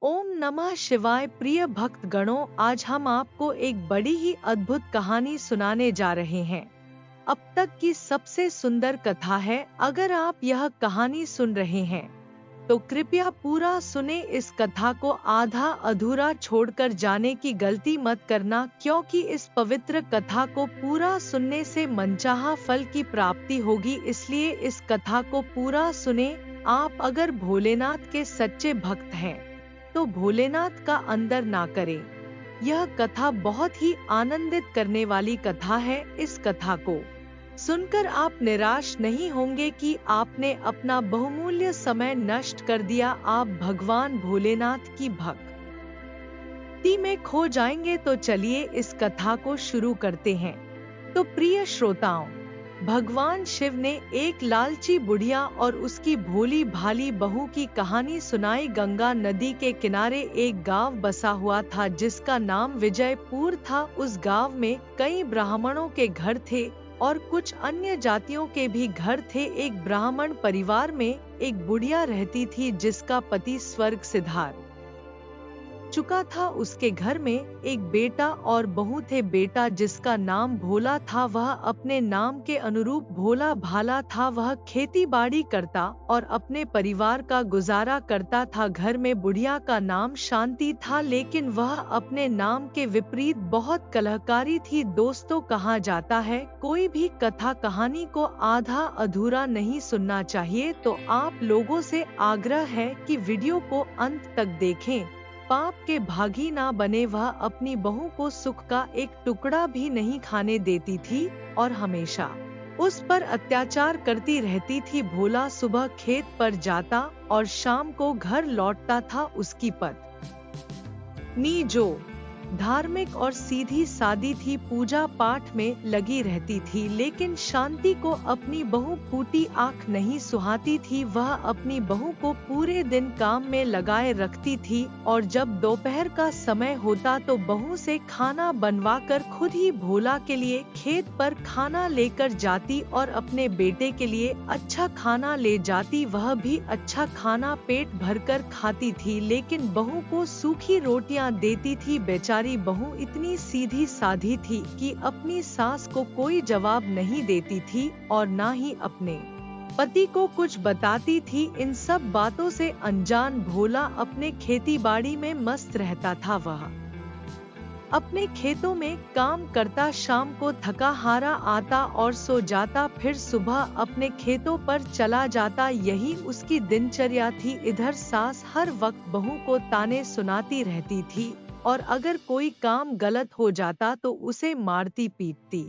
ओम नमः शिवाय। प्रिय भक्त गणों, आज हम आपको एक बड़ी ही अद्भुत कहानी सुनाने जा रहे हैं। अब तक की सबसे सुंदर कथा है। अगर आप यह कहानी सुन रहे हैं तो कृपया पूरा सुने। इस कथा को आधा अधूरा छोड़कर जाने की गलती मत करना, क्योंकि इस पवित्र कथा को पूरा सुनने से मनचाहा फल की प्राप्ति होगी। इसलिए इस कथा को पूरा सुने। आप अगर भोलेनाथ के सच्चे भक्त हैं तो भोलेनाथ का अंदर ना करें। यह कथा बहुत ही आनंदित करने वाली कथा है। इस कथा को सुनकर आप निराश नहीं होंगे कि आपने अपना बहुमूल्य समय नष्ट कर दिया। आप भगवान भोलेनाथ की भक्ति में खो जाएंगे। तो चलिए इस कथा को शुरू करते हैं। तो प्रिय श्रोताओं, भगवान शिव ने एक लालची बुढ़िया और उसकी भोली भाली बहू की कहानी सुनाई। गंगा नदी के किनारे एक गांव बसा हुआ था जिसका नाम विजयपुर था। उस गांव में कई ब्राह्मणों के घर थे और कुछ अन्य जातियों के भी घर थे। एक ब्राह्मण परिवार में एक बुढ़िया रहती थी जिसका पति स्वर्ग सिधार चुका था। उसके घर में एक बेटा और बहू थे। बेटा जिसका नाम भोला था, वह अपने नाम के अनुरूप भोला भाला था। वह खेती बाड़ी करता और अपने परिवार का गुजारा करता था। घर में बुढ़िया का नाम शांति था, लेकिन वह अपने नाम के विपरीत बहुत कलहकारी थी। दोस्तों, कहा जाता है कोई भी कथा कहानी को आधा अधूरा नहीं सुनना चाहिए। तो आप लोगों से आग्रह है कि वीडियो को अंत तक देखें। पाप के भागी ना बने। वह अपनी बहू को सुख का एक टुकड़ा भी नहीं खाने देती थी और हमेशा उस पर अत्याचार करती रहती थी। भोला सुबह खेत पर जाता और शाम को घर लौटता था। उसकी पत्नी जो धार्मिक और सीधी सादी थी, पूजा पाठ में लगी रहती थी, लेकिन शांति को अपनी बहू फूटी आंख नहीं सुहाती थी। वह अपनी बहू को पूरे दिन काम में लगाए रखती थी और जब दोपहर का समय होता तो बहू से खाना बनवाकर खुद ही भोला के लिए खेत पर खाना लेकर जाती और अपने बेटे के लिए अच्छा खाना ले जाती। वह भी अच्छा खाना पेट भरकर खाती थी, लेकिन बहू को सूखी रोटियां देती थी। बेचारी बहू इतनी सीधी साधी थी कि अपनी सास को कोई जवाब नहीं देती थी और ना ही अपने पति को कुछ बताती थी। इन सब बातों से अनजान भोला अपने खेती बाड़ी में मस्त रहता था। वह अपने खेतों में काम करता, शाम को थका हारा आता और सो जाता, फिर सुबह अपने खेतों पर चला जाता। यही उसकी दिनचर्या थी। इधर सास हर वक्त बहू को ताने सुनाती रहती थी और अगर कोई काम गलत हो जाता तो उसे मारती पीटती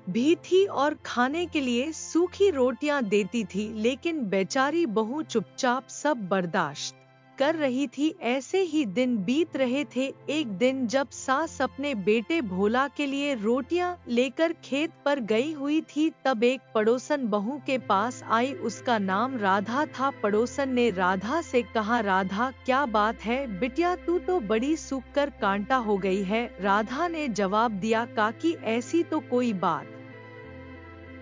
भी थी और खाने के लिए सूखी रोटियां देती थी। लेकिन बेचारी बहू चुपचाप सब बर्दाश्त कर रही थी। ऐसे ही दिन बीत रहे थे। एक दिन जब सास अपने बेटे भोला के लिए रोटियां लेकर खेत पर गई हुई थी, तब एक पड़ोसन बहू के पास आई। उसका नाम राधा था। पड़ोसन ने राधा से कहा, राधा क्या बात है बिटिया, तू तो बड़ी सूख कर कांटा हो गई है। राधा ने जवाब दिया, काकी ऐसी तो कोई बात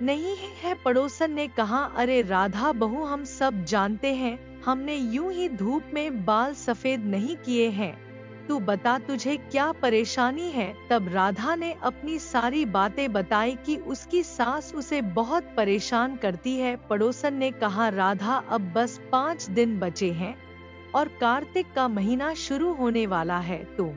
नहीं है। पड़ोसन ने कहा, अरे राधा बहू, हम सब जानते हैं, हमने यूं ही धूप में बाल सफेद नहीं किए हैं। तू बता तुझे क्या परेशानी है। तब राधा ने अपनी सारी बातें बताई कि उसकी सास उसे बहुत परेशान करती है। पड़ोसन ने कहा, राधा अब बस 5 दिन बचे हैं और कार्तिक का महीना शुरू होने वाला है। तुम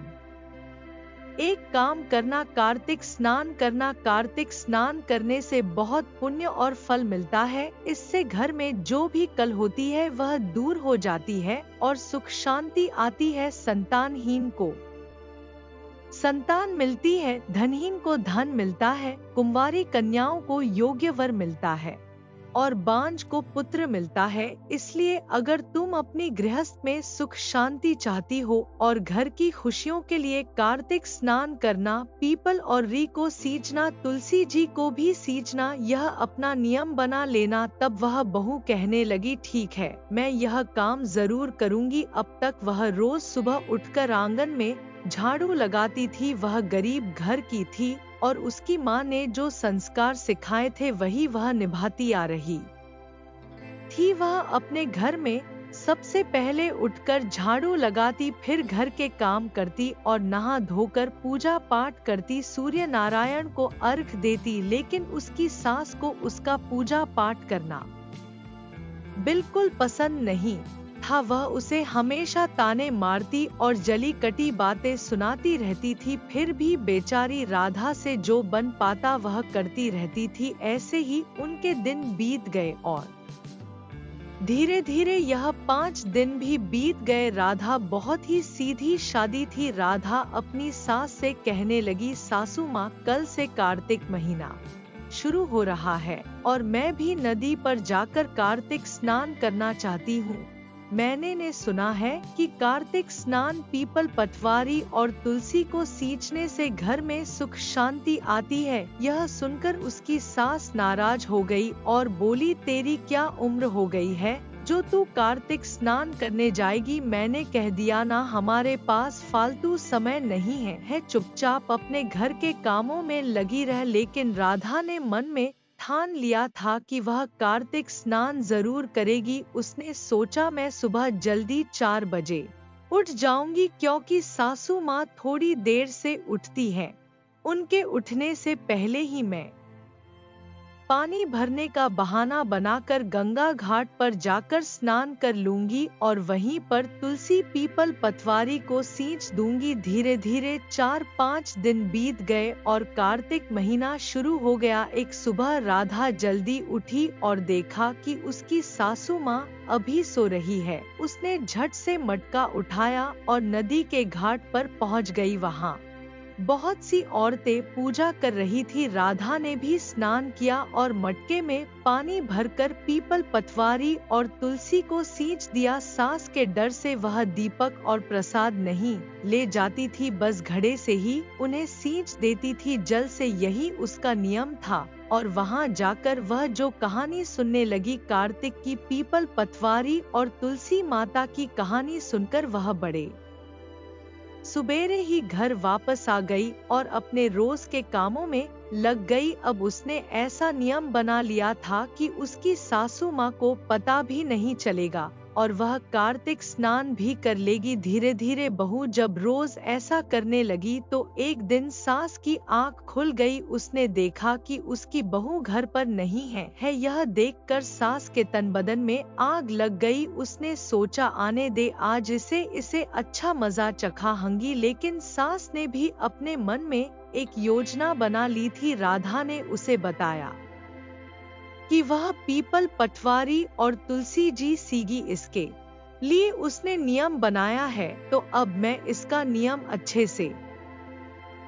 एक काम करना, कार्तिक स्नान करना। कार्तिक स्नान करने से बहुत पुण्य और फल मिलता है। इससे घर में जो भी कल होती है वह दूर हो जाती है और सुख शांति आती है। संतानहीन को संतान मिलती है, धनहीन को धन मिलता है, कुंवारी कन्याओं को योग्य वर मिलता है और बांझ को पुत्र मिलता है। इसलिए अगर तुम अपनी गृहस्थ में सुख शांति चाहती हो और घर की खुशियों के लिए कार्तिक स्नान करना, पीपल और री को सींचना, तुलसी जी को भी सींचना, यह अपना नियम बना लेना। तब वह बहू कहने लगी, ठीक है, मैं यह काम जरूर करूंगी। अब तक वह रोज सुबह उठकर आंगन में झाड़ू लगाती थी। वह गरीब घर की थी और उसकी माँ ने जो संस्कार सिखाए थे वही वह निभाती आ रही थी। वह अपने घर में सबसे पहले उठकर झाड़ू लगाती, फिर घर के काम करती और नहा धोकर पूजा पाठ करती, सूर्य नारायण को अर्घ देती। लेकिन उसकी सास को उसका पूजा पाठ करना बिल्कुल पसंद नहीं था। वह उसे हमेशा ताने मारती और जली कटी बातें सुनाती रहती थी। फिर भी बेचारी राधा से जो बन पाता वह करती रहती थी। ऐसे ही उनके दिन बीत गए और धीरे धीरे यह 5 दिन भी बीत गए। राधा बहुत ही सीधी सादी थी। राधा अपनी सास से कहने लगी, सासू माँ, कल से कार्तिक महीना शुरू हो रहा है और मैं भी नदी पर जाकर कार्तिक स्नान करना चाहती हूँ। मैंने सुना है कि कार्तिक स्नान पीपल, पटवारी और तुलसी को सींचने से घर में सुख शांति आती है। यह सुनकर उसकी सास नाराज हो गई और बोली, तेरी क्या उम्र हो गई है जो तू कार्तिक स्नान करने जाएगी? मैंने कह दिया ना, हमारे पास फालतू समय नहीं है, चुपचाप अपने घर के कामों में लगी रह। लेकिन राधा ने मन में ठान लिया था कि वह कार्तिक स्नान जरूर करेगी। उसने सोचा, मैं सुबह जल्दी 4 बजे उठ जाऊंगी, क्योंकि सासू माँ थोड़ी देर से उठती हैं। उनके उठने से पहले ही मैं पानी भरने का बहाना बनाकर गंगा घाट पर जाकर स्नान कर लूंगी और वहीं पर तुलसी, पीपल, पतवारी को सींच दूंगी। धीरे धीरे 4-5 दिन बीत गए और कार्तिक महीना शुरू हो गया। एक सुबह राधा जल्दी उठी और देखा कि उसकी सासू माँ अभी सो रही है। उसने झट से मटका उठाया और नदी के घाट पर पहुँच गई। वहाँ बहुत सी औरतें पूजा कर रही थी। राधा ने भी स्नान किया और मटके में पानी भरकर पीपल, पतवारी और तुलसी को सींच दिया। सास के डर से वह दीपक और प्रसाद नहीं ले जाती थी, बस घड़े से ही उन्हें सींच देती थी जल से। यही उसका नियम था। और वहाँ जाकर वह जो कहानी सुनने लगी, कार्तिक की, पीपल, पतवारी और तुलसी माता की कहानी सुनकर वह बड़े सुबेरे ही घर वापस आ गई और अपने रोज के कामों में लग गई। अब उसने ऐसा नियम बना लिया था कि उसकी सासू माँ को पता भी नहीं चलेगा और वह कार्तिक स्नान भी कर लेगी। धीरे धीरे बहू जब रोज ऐसा करने लगी तो एक दिन सास की आंख खुल गई। उसने देखा कि उसकी बहू घर पर नहीं है। यह देखकर सास के तन बदन में आग लग गई। उसने सोचा, आने दे, आज इसे अच्छा मजा चखाऊंगी। लेकिन सास ने भी अपने मन में एक योजना बना ली थी। राधा ने उसे बताया कि वह पीपल, पटवारी और तुलसी जी सीगी, इसके लिए उसने नियम बनाया है, तो अब मैं इसका नियम अच्छे से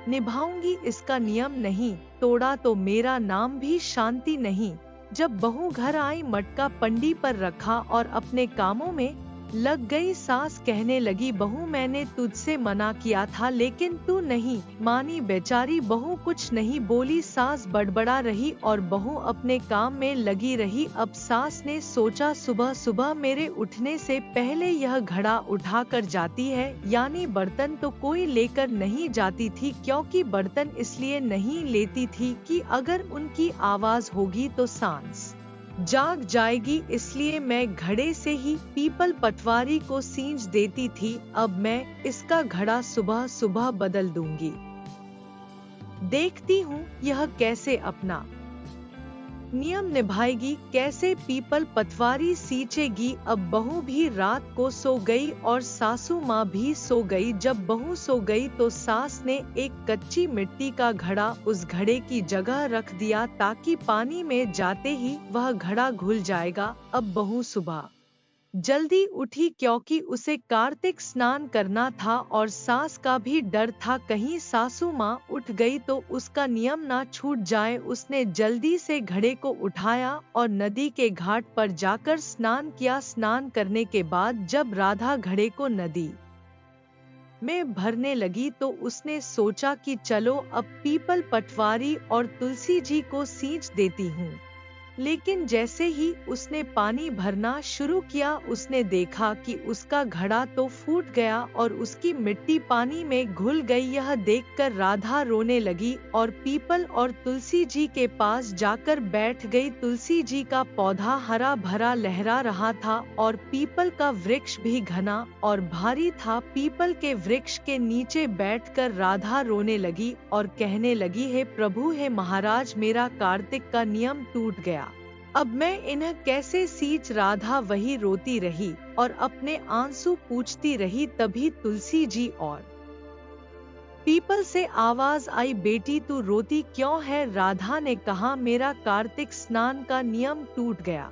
निभाऊंगी। इसका नियम नहीं तोड़ा तो मेरा नाम भी शांति नहीं। जब बहू घर आई, मटका पंडी पर रखा और अपने कामों में लग गई। सास कहने लगी, बहू मैंने तुझसे मना किया था लेकिन तू नहीं मानी। बेचारी बहू कुछ नहीं बोली। सास बड़बड़ा रही और बहू अपने काम में लगी रही। अब सास ने सोचा, सुबह सुबह मेरे उठने से पहले यह घड़ा उठा कर जाती है, यानी बर्तन तो कोई लेकर नहीं जाती थी, क्योंकि बर्तन इसलिए नहीं लेती थी कि अगर उनकी आवाज होगी तो सांस जाग जाएगी, इसलिए मैं घड़े से ही पीपल, पटवारी को सींच देती थी। अब मैं इसका घड़ा सुबह सुबह बदल दूंगी। देखती हूँ यह कैसे अपना नियम निभाएगी, कैसे पीपल, पतवारी सींचेगी। अब बहू भी रात को सो गई और सासू माँ भी सो गई। जब बहू सो गई तो सास ने एक कच्ची मिट्टी का घड़ा उस घड़े की जगह रख दिया, ताकि पानी में जाते ही वह घड़ा घुल जाएगा। अब बहू सुबह जल्दी उठी, क्योंकि उसे कार्तिक स्नान करना था और सास का भी डर था, कहीं सासू माँ उठ गई तो उसका नियम ना छूट जाए। उसने जल्दी से घड़े को उठाया और नदी के घाट पर जाकर स्नान किया। स्नान करने के बाद जब राधा घड़े को नदी में भरने लगी तो उसने सोचा कि चलो अब पीपल, पटवारी और तुलसी जी को सींच देती हूँ। लेकिन जैसे ही उसने पानी भरना शुरू किया उसने देखा कि उसका घड़ा तो फूट गया और उसकी मिट्टी पानी में घुल गई। यह देखकर राधा रोने लगी और पीपल और तुलसी जी के पास जाकर बैठ गई। तुलसी जी का पौधा हरा भरा लहरा रहा था और पीपल का वृक्ष भी घना और भारी था। पीपल के वृक्ष के नीचे बैठकर राधा रोने लगी और कहने लगी, हे प्रभु, हे महाराज, मेरा कार्तिक का नियम टूट गया, अब मैं इन्हें कैसे सींच। राधा वही रोती रही और अपने आंसू पूछती रही। तभी तुलसी जी और पीपल से आवाज आई, बेटी तू रोती क्यों है? राधा ने कहा, मेरा कार्तिक स्नान का नियम टूट गया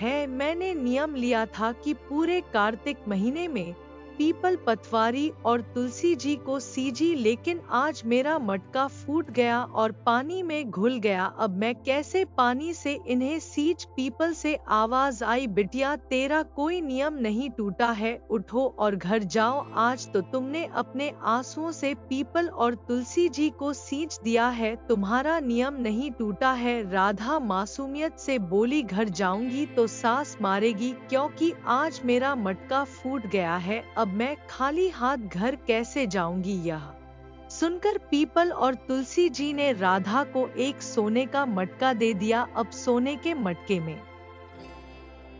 है। मैंने नियम लिया था कि पूरे कार्तिक महीने में पीपल, पतवारी और तुलसी जी को सींची, लेकिन आज मेरा मटका फूट गया और पानी में घुल गया। अब मैं कैसे पानी से इन्हें सींच? पीपल से आवाज आई, बिटिया तेरा कोई नियम नहीं टूटा है, उठो और घर जाओ। आज तो तुमने अपने आंसुओं से पीपल और तुलसी जी को सींच दिया है, तुम्हारा नियम नहीं टूटा है। राधा मासूमियत से बोली, घर जाऊंगी तो सास मारेगी, क्योंकि आज मेरा मटका फूट गया है। अब मैं खाली हाथ घर कैसे जाऊंगी? यह सुनकर पीपल और तुलसी जी ने राधा को एक सोने का मटका दे दिया। अब सोने के मटके में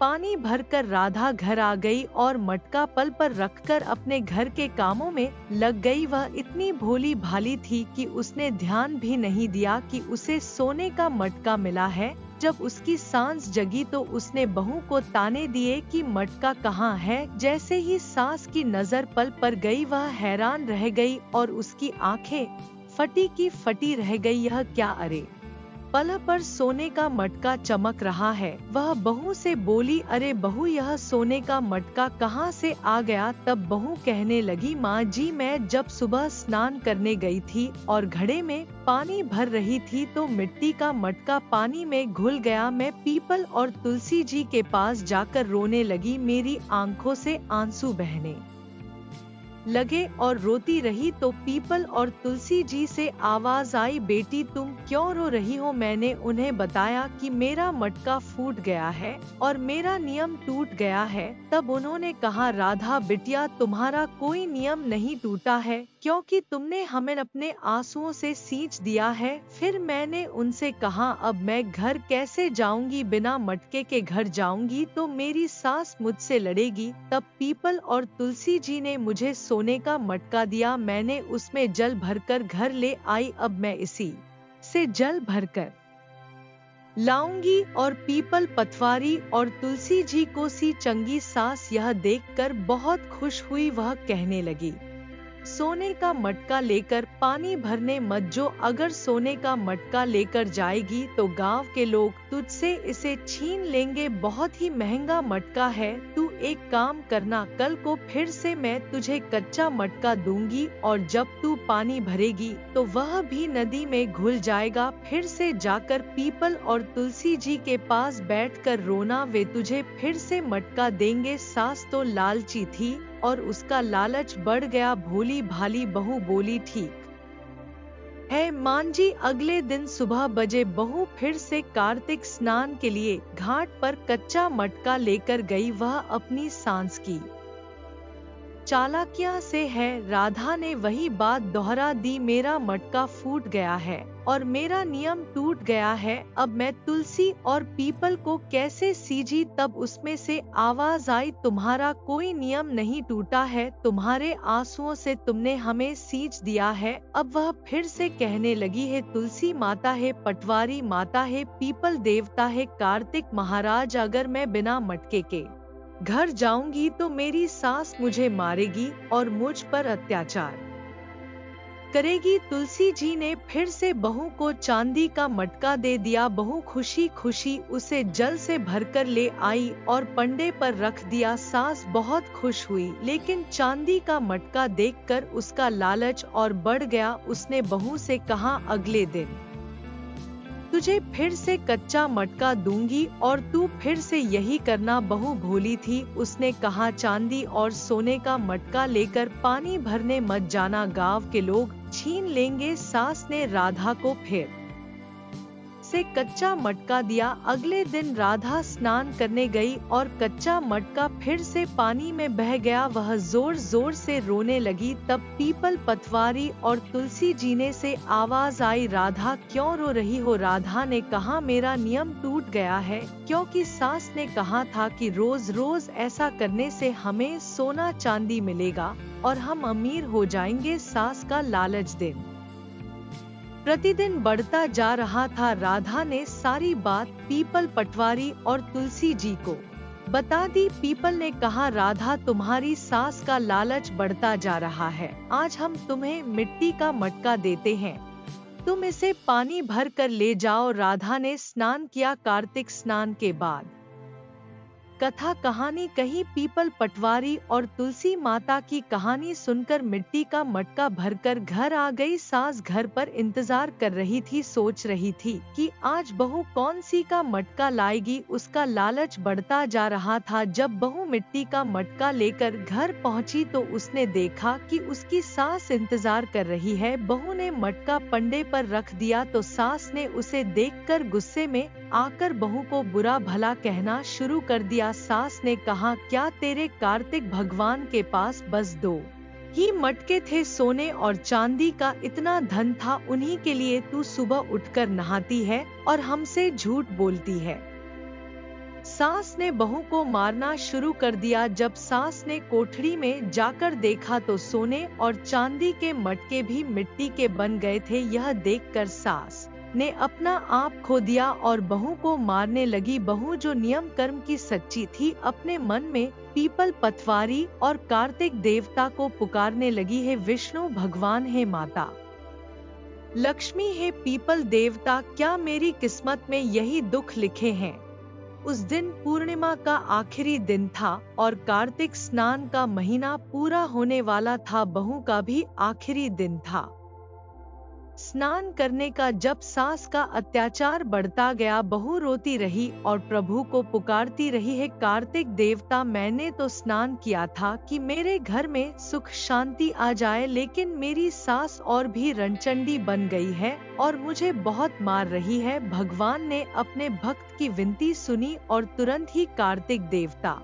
पानी भरकर राधा घर आ गई और मटका पल पर रखकर अपने घर के कामों में लग गई। वह इतनी भोली भाली थी कि उसने ध्यान भी नहीं दिया कि उसे सोने का मटका मिला है। जब उसकी सांस जगी तो उसने बहू को ताने दिए कि मटका कहाँ है। जैसे ही सास की नजर पल पर गई, वह हैरान रह गई और उसकी आंखें फटी की फटी रह गई। यह क्या? अरे पल पर सोने का मटका चमक रहा है। वह बहू से बोली, अरे बहू, यह सोने का मटका कहाँ से आ गया? तब बहू कहने लगी, माँ जी, मैं जब सुबह स्नान करने गई थी और घड़े में पानी भर रही थी तो मिट्टी का मटका पानी में घुल गया। मैं पीपल और तुलसी जी के पास जाकर रोने लगी, मेरी आंखों से आंसू बहने लगे और रोती रही। तो पीपल और तुलसी जी से आवाज आई, बेटी तुम क्यों रो रही हो? मैंने उन्हें बताया कि मेरा मटका फूट गया है और मेरा नियम टूट गया है। तब उन्होंने कहा, राधा बिटिया, तुम्हारा कोई नियम नहीं टूटा है, क्योंकि तुमने हमें अपने आंसुओं से सींच दिया है। फिर मैंने उनसे कहा, अब मैं घर कैसे जाऊंगी? बिना मटके के घर जाऊंगी तो मेरी सास मुझसे लड़ेगी। तब पीपल और तुलसी जी ने मुझे सोने का मटका दिया। मैंने उसमें जल भरकर घर ले आई। अब मैं इसी से जल भरकर लाऊंगी और पीपल, पतवारी और तुलसी जी को सी चंगी। सास यह देखकर बहुत खुश हुई। वह कहने लगी, सोने का मटका लेकर पानी भरने मत जो। अगर सोने का मटका लेकर जाएगी तो गांव के लोग तुझसे इसे छीन लेंगे। बहुत ही महंगा मटका है। तू एक काम करना, कल को फिर से मैं तुझे कच्चा मटका दूंगी और जब तू पानी भरेगी तो वह भी नदी में घुल जाएगा। फिर से जाकर पीपल और तुलसी जी के पास बैठकर रोना, वे तुझे फिर से मटका देंगे। सास तो लालची थी और उसका लालच बढ़ गया। भोली भाली बहू बोली, ठीक है मां जी। अगले दिन सुबह बजे बहू फिर से कार्तिक स्नान के लिए घाट पर कच्चा मटका लेकर गई। वह अपनी सास की चालाकियां से है। राधा ने वही बात दोहरा दी, मेरा मटका फूट गया है और मेरा नियम टूट गया है। अब मैं तुलसी और पीपल को कैसे सींची? तब उसमें से आवाज आई, तुम्हारा कोई नियम नहीं टूटा है, तुम्हारे आंसुओं से तुमने हमें सींच दिया है। अब वह फिर से कहने लगी, है तुलसी माता है, पटवारी माता है, पीपल देवता है, कार्तिक महाराज, अगर मैं बिना मटके के घर जाऊंगी तो मेरी सास मुझे मारेगी और मुझ पर अत्याचार करेगी। तुलसी जी ने फिर से बहू को चांदी का मटका दे दिया। बहू खुशी खुशी उसे जल से भरकर ले आई और पंडे पर रख दिया। सास बहुत खुश हुई, लेकिन चांदी का मटका देखकर उसका लालच और बढ़ गया। उसने बहू से कहा, अगले दिन तुझे फिर से कच्चा मटका दूंगी और तू फिर से यही करना। बहू भोली थी, उसने कहा, चांदी और सोने का मटका लेकर पानी भरने मत जाना, गांव के लोग छीन लेंगे। सास ने राधा को फिर उसे कच्चा मटका दिया। अगले दिन राधा स्नान करने गई और कच्चा मटका फिर से पानी में बह गया। वह जोर जोर से रोने लगी। तब पीपल, पतवारी और तुलसी जीने से आवाज आई, राधा क्यों रो रही हो? राधा ने कहा, मेरा नियम टूट गया है, क्योंकि सास ने कहा था कि रोज रोज ऐसा करने से हमें सोना चांदी मिलेगा और हम अमीर हो जाएंगे। सास का लालच दिन प्रतिदिन बढ़ता जा रहा था। राधा ने सारी बात पीपल, पटवारी और तुलसी जी को बता दी। पीपल ने कहा, राधा तुम्हारी सास का लालच बढ़ता जा रहा है। आज हम तुम्हें मिट्टी का मटका देते हैं, तुम इसे पानी भर कर ले जाओ। राधा ने स्नान किया। कार्तिक स्नान के बाद कथा कहानी कही। पीपल, पटवारी और तुलसी माता की कहानी सुनकर मिट्टी का मटका भरकर घर आ गई। सास घर पर इंतजार कर रही थी, सोच रही थी कि आज बहू कौन सी का मटका लाएगी। उसका लालच बढ़ता जा रहा था। जब बहू मिट्टी का मटका लेकर घर पहुंची तो उसने देखा कि उसकी सास इंतजार कर रही है। बहू ने मटका पंडे पर रख दिया तो सास ने उसे देखकर गुस्से में आकर बहू को बुरा भला कहना शुरू कर दिया। सास ने कहा, क्या तेरे कार्तिक भगवान के पास बस 2 ही मटके थे? सोने और चांदी का इतना धन था, उन्हीं के लिए तू सुबह उठकर नहाती है और हमसे झूठ बोलती है। सास ने बहू को मारना शुरू कर दिया। जब सास ने कोठरी में जाकर देखा तो सोने और चांदी के मटके भी मिट्टी के बन गए थे। यह देखकर सास ने अपना आप खो दिया और बहू को मारने लगी। बहू जो नियम कर्म की सच्ची थी, अपने मन में पीपल, पतवारी और कार्तिक देवता को पुकारने लगी, है विष्णु भगवान, है माता लक्ष्मी, है पीपल देवता, क्या मेरी किस्मत में यही दुख लिखे हैं? उस दिन पूर्णिमा का आखिरी दिन था और कार्तिक स्नान का महीना पूरा होने वाला था। बहू का भी आखिरी दिन था स्नान करने का। जब सास का अत्याचार बढ़ता गया, बहू रोती रही और प्रभु को पुकारती रही, है कार्तिक देवता, मैंने तो स्नान किया था कि मेरे घर में सुख शांति आ जाए, लेकिन मेरी सास और भी रणचंडी बन गई है और मुझे बहुत मार रही है। भगवान ने अपने भक्त की विनती सुनी और तुरंत ही कार्तिक देवता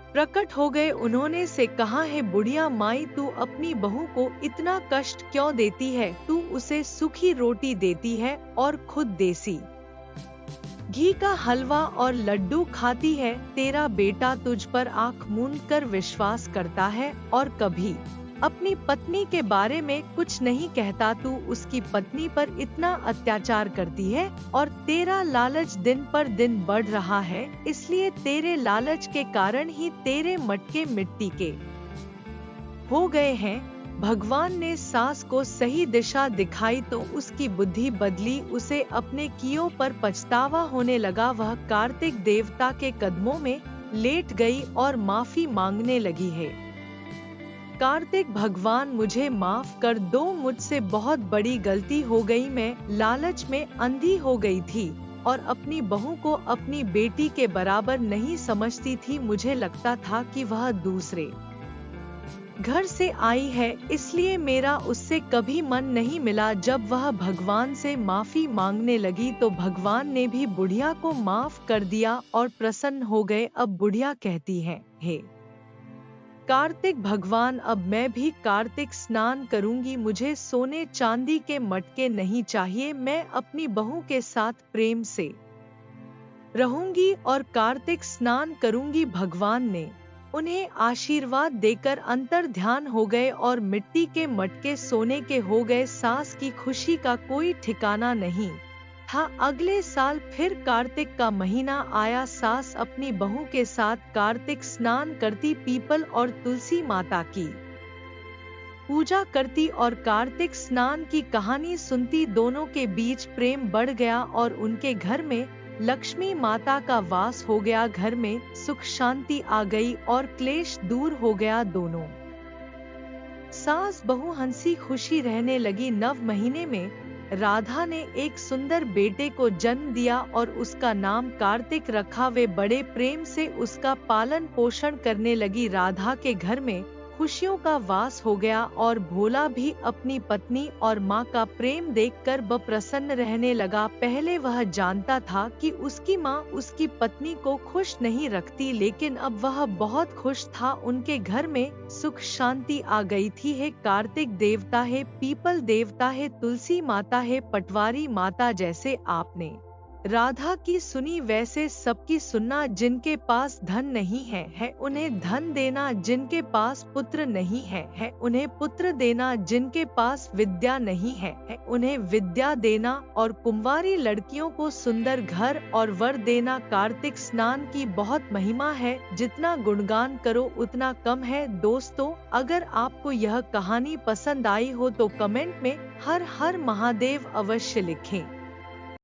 प्रकट हो गए। उन्होंने से कहा, है बुढ़िया माई, तू अपनी बहू को इतना कष्ट क्यों देती है? तू उसे सूखी रोटी देती है और खुद देसी घी का हलवा और लड्डू खाती है। तेरा बेटा तुझ पर आंख मूंद कर विश्वास करता है और कभी अपनी पत्नी के बारे में कुछ नहीं कहता। तू उसकी पत्नी पर इतना अत्याचार करती है और तेरा लालच दिन पर दिन बढ़ रहा है, इसलिए तेरे लालच के कारण ही तेरे मटके मिट्टी के हो गए हैं। भगवान ने सास को सही दिशा दिखाई तो उसकी बुद्धि बदली, उसे अपने कियों पर पछतावा होने लगा। वह कार्तिक देवता के कदमों में लेट गई और माफी मांगने लगी, है कार्तिक भगवान, मुझे माफ कर दो, मुझसे बहुत बड़ी गलती हो गई। मैं लालच में अंधी हो गई थी और अपनी बहू को अपनी बेटी के बराबर नहीं समझती थी। मुझे लगता था कि वह दूसरे घर से आई है, इसलिए मेरा उससे कभी मन नहीं मिला। जब वह भगवान से माफी मांगने लगी तो भगवान ने भी बुढ़िया को माफ कर दिया और प्रसन्न हो गए। अब बुढ़िया कहती है, हे कार्तिक भगवान, अब मैं भी कार्तिक स्नान करूंगी। मुझे सोने चांदी के मटके नहीं चाहिए। मैं अपनी बहू के साथ प्रेम से रहूंगी और कार्तिक स्नान करूंगी। भगवान ने उन्हें आशीर्वाद देकर अंतर ध्यान हो गए और मिट्टी के मटके सोने के हो गए। सास की खुशी का कोई ठिकाना नहीं था। अगले साल फिर कार्तिक का महीना आया। सास अपनी बहू के साथ कार्तिक स्नान करती, पीपल और तुलसी माता की पूजा करती और कार्तिक स्नान की कहानी सुनती। दोनों के बीच प्रेम बढ़ गया और उनके घर में लक्ष्मी माता का वास हो गया। घर में सुख शांति आ गई और क्लेश दूर हो गया। दोनों सास बहू हंसी खुशी रहने लगी। 9 महीने में राधा ने एक सुंदर बेटे को जन्म दिया और उसका नाम कार्तिक रखा। वे बड़े प्रेम से उसका पालन पोषण करने लगी। राधा के घर में खुशियों का वास हो गया और भोला भी अपनी पत्नी और माँ का प्रेम देखकर प्रसन्न रहने लगा। पहले वह जानता था कि उसकी माँ उसकी पत्नी को खुश नहीं रखती, लेकिन अब वह बहुत खुश था। उनके घर में सुख शांति आ गई थी। है कार्तिक देवता है, पीपल देवता है, तुलसी माता है, पटवारी माता, जैसे आपने राधा की सुनी वैसे सबकी सुनना। जिनके पास धन नहीं है उन्हें धन देना, जिनके पास पुत्र नहीं है उन्हें पुत्र देना, जिनके पास विद्या नहीं है उन्हें विद्या देना, और कुंवारी लड़कियों को सुंदर घर और वर देना। कार्तिक स्नान की बहुत महिमा है, जितना गुणगान करो उतना कम है। दोस्तों, अगर आपको यह कहानी पसंद आई हो तो कमेंट में हर हर महादेव अवश्य लिखें।